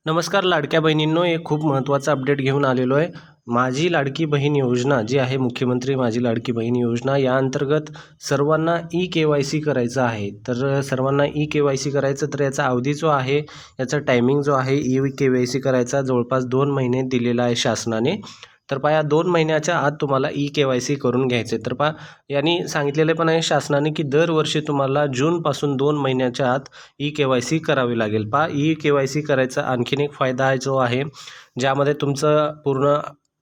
नमस्कार लाडक्या बहिणींनो, एक खूप महत्त्वाचा अपडेट घेऊन आलेलो आहे. माझी लाडकी बहीण योजना जी आहे, मुख्यमंत्री माझी लाडकी बहीण योजना, या अंतर्गत सर्वांना ई-के-वाय-सी करायचं आहे. तर सर्वांना ई-के-वाय-सी करायचं, तर याचा अवधी जो आहे, याचा टायमिंग जो आहे ई-के-वाय-सी करायचा जवळपास 2 महिने दिलेला आहे शासनाने. तर पहा 2 महिन्याच्या आत तुम्हाला ई-के-वाय-सी करून घ्यायचे. तर पहा यांनी सांगितलेलं पण आहे शासनाने, की दरवर्षी तुम्हाला जूनपासून 2 महिन्याच्या आत ई-के-वाय-सी करावी लागेल. पहा ई-के-वाय-सी करायचा आणखीन एक फायदा जो आहे, ज्यामध्ये तुमचं पूर्ण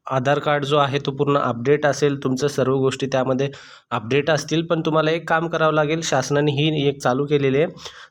आधार कार्ड जो आहे तो पूर्ण अपडेट असेल, तुमचं सर्व गोष्टी त्यामध्ये अपडेट असतील. पण तुम्हाला एक काम करावं लागेल, शासनाने ही एक चालू केलेली आहे.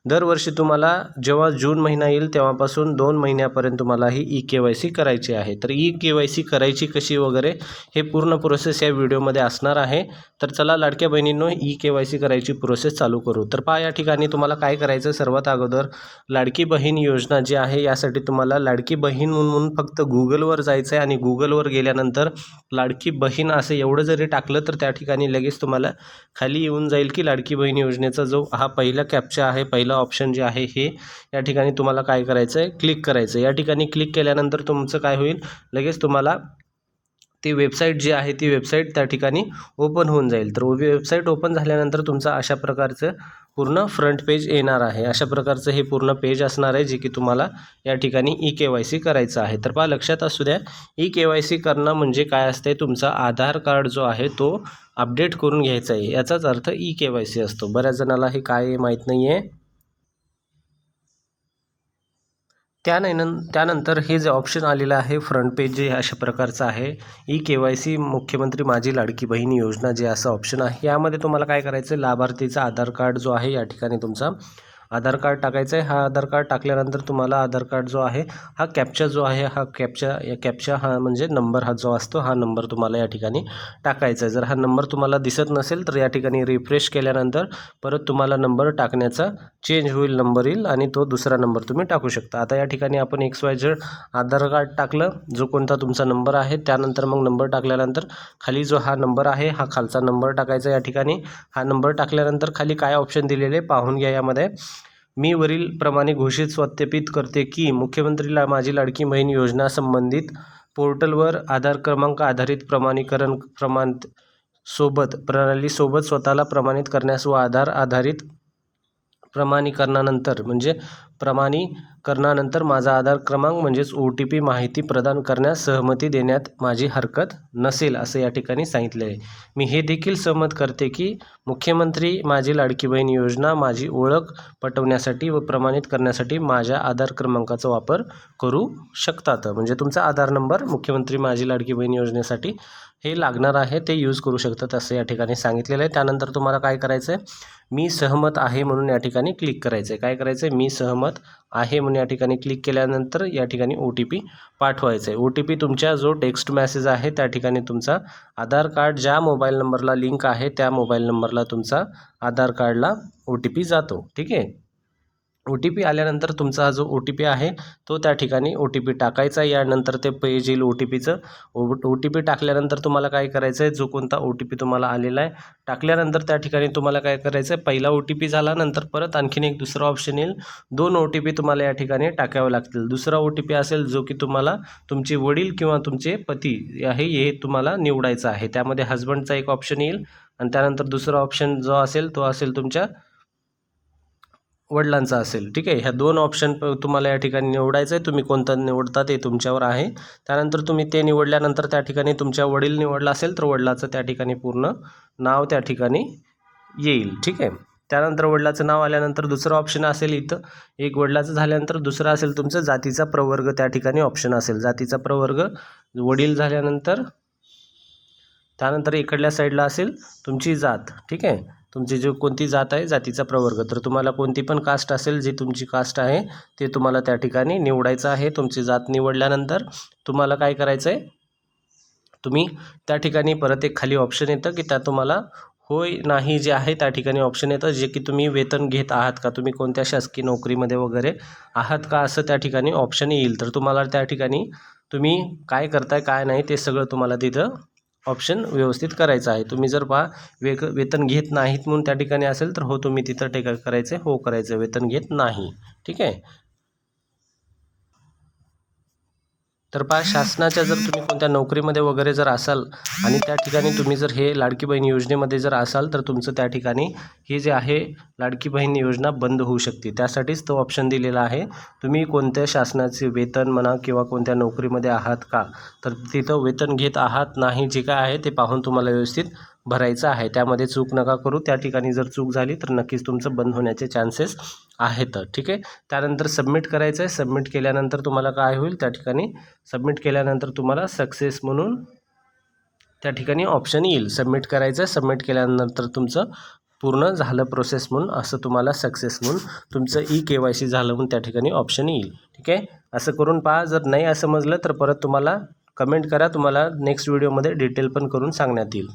दरवर्षी तुम्हाला जेव्हा जून महिना येईल तेव्हापासून 2 महिन्यापर्यंत तुम्हाला ही ई-के-वाय-सी करायची आहे. तर ई-के-वाय-सी करायची कशी वगैरे हे पूर्ण प्रोसेस या व्हिडिओमध्ये असणार आहे. तर चला लाडक्या बहिणींनो, ई-के-वाय-सी करायची प्रोसेस चालू करू. तर पहा या ठिकाणी तुम्हाला काय करायचं, सर्वात अगोदर लाडकी बहीण योजना जी आहे यासाठी तुम्हाला लाडकी बहीण म्हणून फक्त गुगलवर जायचं आहे आणि गुगलवर गेल्यानंतर लाडकी बहीण असं एवढं जरी टाकलं तर त्या ठिकाणी लगेच तुम्हाला खाली येऊन जाईल की लाडकी बहीण योजनेचा जो हा पहिला कॅप्चा आहे, पहिला ऑप्शन जे आहे हे या ठिकाणी तुम्हाला काय करायचं आहे, क्लिक करायचं. या ठिकाणी क्लिक केल्यानंतर तुमचं काय होईल, लगेच तुम्हाला ती वेबसाईट जी आहे ती वेबसाईट त्या ठिकाणी ओपन होऊन जाईल. तर वेबसाईट ओपन झाल्यानंतर तुमचं अशा प्रकारचं पूर्ण फ्रंट पेज येणार आहे. अशा प्रकारचं हे पूर्ण पेज असणार आहे, जे की तुम्हाला या ठिकाणी ई-के-वाय-सी करायचं आहे. तर पहा लक्षात असू द्या, ई-के-वाय-सी करणं म्हणजे काय असते, तुमचा आधार कार्ड जो आहे तो अपडेट करून घ्यायचा आहे, याचाच अर्थ ई-के-वाय-सी असतो. बऱ्याच जणाला हे काय माहीत नाही आहे. त्यानंतर हे जे ऑप्शन आलेलं आहे फ्रंट पेज जे अशा प्रकारचं आहे, ई-के-वाय-सी मुख्यमंत्री माझी लाडकी बहीण योजना जे असं ऑप्शन आहे, यामध्ये तुम्हाला काय करायचं, लाभार्थीचा आधार कार्ड जो आहे या ठिकाणी तुमचा आधार कार्ड टाकायचं आहे. हा आधार कार्ड टाकल्यानंतर तुम्हाला आधार कार्ड जो आहे हा कॅप्चा जो आहे, हा कॅप्चा हा म्हणजे नंबर हा जो असतो, हा नंबर तुम्हाला या ठिकाणी टाकायचा आहे. जर हा नंबर तुम्हाला दिसत नसेल तर या ठिकाणी रिफ्रेश केल्यानंतर परत तुम्हाला नंबर टाकण्याचा चेंज होईल, नंबर येईल आणि तो दुसरा नंबर तुम्ही टाकू शकता. आता या ठिकाणी आपण XYZ आधार कार्ड टाकलं, जो कोणता तुमचा नंबर आहे, त्यानंतर मग नंबर टाकल्यानंतर खाली जो हा नंबर आहे हा खालचा नंबर टाकायचा. या ठिकाणी हा नंबर टाकल्यानंतर खाली काय ऑप्शन दिलेले पाहून घ्या. यामध्ये मी वरील प्रमाणे घोषित सत्यापित करते की मुख्यमंत्री माझी लाडकी बहीण योजना संबंधित पोर्टलवर आधार क्रमांक आधारित प्रमाणीकरण प्रणालीसोबत स्वतःला प्रमाणित करण्यास व आधार आधारित प्रमाणीकरणानंतर माझा आधार क्रमांक म्हणजेच OTP माहिती प्रदान करण्यास सहमती देण्यात माझी हरकत नसेल, असं या ठिकाणी सांगितले आहे. मी हे देखील सहमत करते की मुख्यमंत्री माझी लाडकी बहीण योजना माझी ओळख पटवण्यासाठी व प्रमाणित करण्यासाठी माझ्या आधार क्रमांकाचा वापर करू शकतात. म्हणजे तुमचा आधार नंबर मुख्यमंत्री माझी लाडकी बहीण योजनेसाठी हे लागणार आहे, ते यूज करू शकतात असं या ठिकाणी सांगितलेलं आहे. त्यानंतर तुम्हाला काय करायचं आहे, मी सहमत आहे म्हणून या ठिकाणी क्लिक करायचं आहे. काय करायचं आहे, मी सहमत आहे म्हणून या ठिकाणी क्लिक केल्यानंतर या ठिकाणी OTP पाठवायचं आहे. OTP तुमच्या जो टेक्स्ट मेसेज आहे त्या ठिकाणी तुमचा आधार कार्ड ज्या मोबाईल नंबरला लिंक आहे त्या मोबाईल नंबरला तुमचा आधार कार्डला OTP जातो. ठीक आहे. OTP आल्यानंतर तुमचा हा जो OTP आहे तो त्या ठिकाणी OTP टाकायचा. यानंतर ते पेज येईल OTPचं. OTP टाकल्यानंतर तुम्हाला काय करायचं आहे, जो कोणता OTP तुम्हाला आलेला आहे टाकल्यानंतर त्या ठिकाणी तुम्हाला काय करायचं आहे, पहिला OTP झाला, नंतर परत आणखीन एक दुसरा ऑप्शन येईल. 2 OTP तुम्हाला या ठिकाणी टाकावे लागतील. दुसरा OTP असेल जो की तुम्हाला तुमचे वडील किंवा तुमचे पती आहे हे तुम्हाला निवडायचं आहे. त्यामध्ये हजबंडचा एक ऑप्शन येईल आणि त्यानंतर दुसरा ऑप्शन जो असेल तो असेल तुमच्या वडिलांचा असेल. ठीक आहे. ह्या 2 ऑप्शन तुम्हाला या ठिकाणी निवडायचं आहे. तुम्ही कोणतं निवडता ते तुमच्यावर आहे. त्यानंतर तुम्ही ते निवडल्यानंतर त्या ठिकाणी तुमच्या वडील निवडला असेल तर वडिलाचं त्या ठिकाणी पूर्ण नाव त्या ठिकाणी येईल. ठीक आहे. त्यानंतर वडिलाचं नाव आल्यानंतर दुसरं ऑप्शन असेल इथं, एक वडिलाचं झाल्यानंतर दुसरं असेल तुमचं जातीचा प्रवर्ग, त्या ठिकाणी ऑप्शन असेल जातीचा प्रवर्ग, वडील झाल्यानंतर त्यानंतर इकडल्या साईडला असेल तुमची जात. ठीक आहे. तुमची जो कोणती जात आहे जातीचा प्रवर्ग, तर तुम्हाला कोणती पण कास्ट असेल जी तुमची कास्ट आहे ते तुम्हाला त्या ठिकाणी निवडायचं आहे. तुमची जात निवडल्यानंतर तुम्हाला काय करायचं आहे, तुम्ही त्या ठिकाणी परत एक खाली ऑप्शन येतं की त्या तुम्हाला होय नाही जे आहे त्या ठिकाणी ऑप्शन येतं, जे की तुम्ही वेतन घेत आहात का, तुम्ही कोणत्या शासकीय नोकरीमध्ये वगैरे आहात का, असं त्या ठिकाणी ऑप्शन येईल. तर तुम्हाला त्या ठिकाणी तुम्ही काय करताय काय नाही ते सगळं तुम्हाला तिथं ऑप्शन व्यवस्थित करायचं आहे. तुम्ही जर वेतन घेत नाहीत म्हणून त्या ठिकाणी असेल तर हो तुम्ही तिथं करायचं, हो करायचं, वेतन घेत नाही. ठीक आहे. तर पहा, शासनाच्या जर तुम्ही कोणत्या नोकरीमध्ये वगैरे जर असाल आणि त्या ठिकाणी तुम्ही जर हे लाडकी बहीण योजनेमध्ये जर असाल तर तुमचं त्या ठिकाणी हे जे आहे लाडकी बहीण योजना बंद होऊ शकते. त्यासाठीच तो ऑप्शन दिलेला आहे. तुम्ही कोणत्या शासनाचे वेतन म्हणा किंवा कोणत्या नोकरीमध्ये आहात का, तर तिथं वेतन घेत आहात नाही, जे काय आहे ते पाहून तुम्हाला व्यवस्थित भरायचं आहे. त्यामध्ये चूक नका करू. त्या ठिकाणी जर चूक झाली तर नक्कीच तुमचं बंद होण्याचे चान्सेस आहेत. ठीक आहे. त्यानंतर सबमिट करायचं आहे. सबमिट केल्यानंतर तुम्हाला काय होईल, त्या ठिकाणी सबमिट केल्यानंतर तुम्हाला सक्सेस म्हणून त्या ठिकाणी ऑप्शन येईल. सबमिट करायचं आहे. सबमिट केल्यानंतर तुमचं पूर्ण झालं प्रोसेस म्हणून, असं तुम्हाला सक्सेस म्हणून तुमचं KYC झालं म्हणून त्या ठिकाणी ऑप्शन येईल. ठीक आहे. असं करून पहा. जर नाही असं समजलं तर परत तुम्हाला कमेंट करा. तुम्हाला नेक्स्ट व्हिडिओमध्ये डिटेल पण करून सांगण्यात येईल.